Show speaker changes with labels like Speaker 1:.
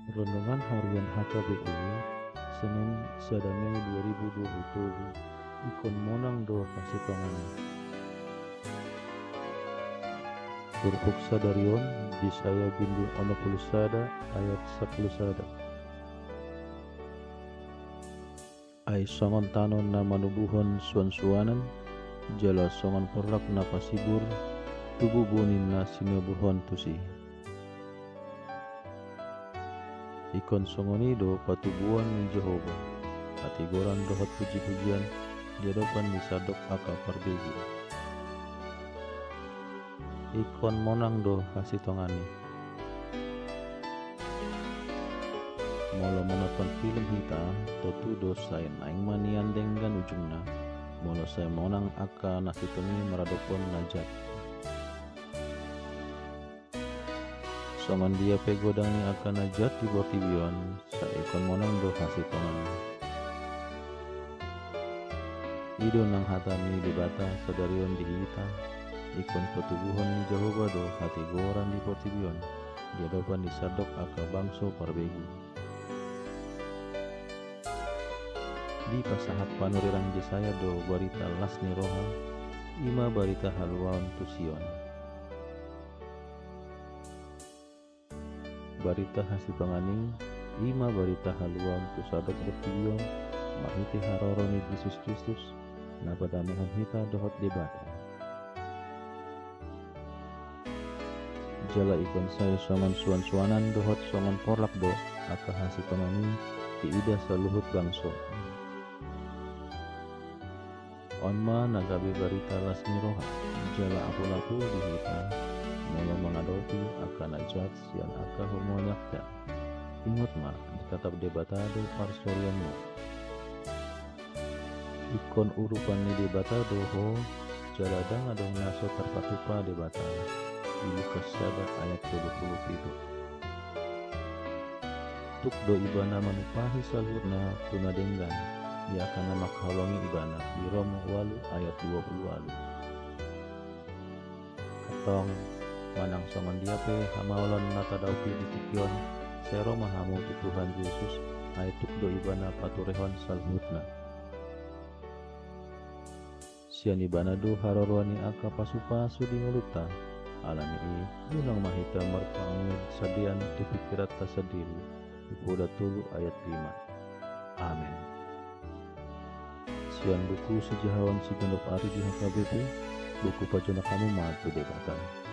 Speaker 1: Renungan Harian HKBP Senin 1 Mei 2027 Ikon monang do kasih tongana Buruk sadarion di saya bindu ono sada ayat 10 sada Ai songon tanon na manubuhon suan-suanan jala songon porlak na pasibur tubuh bunin na sinabuhon tusi ikon songoni do patubuan ni Jehovah hatigoran dohot puji-pujian di hadapan disadok aka parbegi ikon monang do kasih tongani molo menonton film hita totu do saya naing manian denggan ujungna molo saya monang aka nasitoni meradopon najat songon dia pegodang ni akan najat di bortibion saikon monang do kasih tongan ido nang hatami di bata sadarion di hita ikon petubuhon ni Jehovah do hati goran di bortibion di hadapan disadok aka bangso parbegu di pasahat panurirang Jesaya do barita lasni roha ima barita haluan tusion barita hasil panganing ima barita haluan tusadok bertibion mahiti haroroni Yesus Kristus na padamehan hita dohot debata jala ikon saya songon suan-suanan dohot songon porlak do aka hasil panganing ti ida saluhut bangso onma nagabi barita lasmi roha jala apulaku di hita molo mengadopi akan najat sian aka humonyaknya ingot ma ditatap debatado parsorianmu ikon urupan ni debatado ho jaladang adong naso terpatupa debata di Lukas 1 ayat 27 tuk do ibana manupahi salurna tunadenggan ia akan makhalongi ibana di Roma 8 ayat 20 walu katong manang songon dia pe hamaolon nata daupi di tikion sero mahamu tu Tuhan Yesus aituk do ibana paturehon salhutna sian ibana do harorwani aka pasu-pasu di nguluta alami gunang mahita marpangud sadian tu pikirat tasadiri ipoda tulu ayat 5 amin. Sian buku sejahawan si gendop ari di HKBP buku pajona kamu matu debatan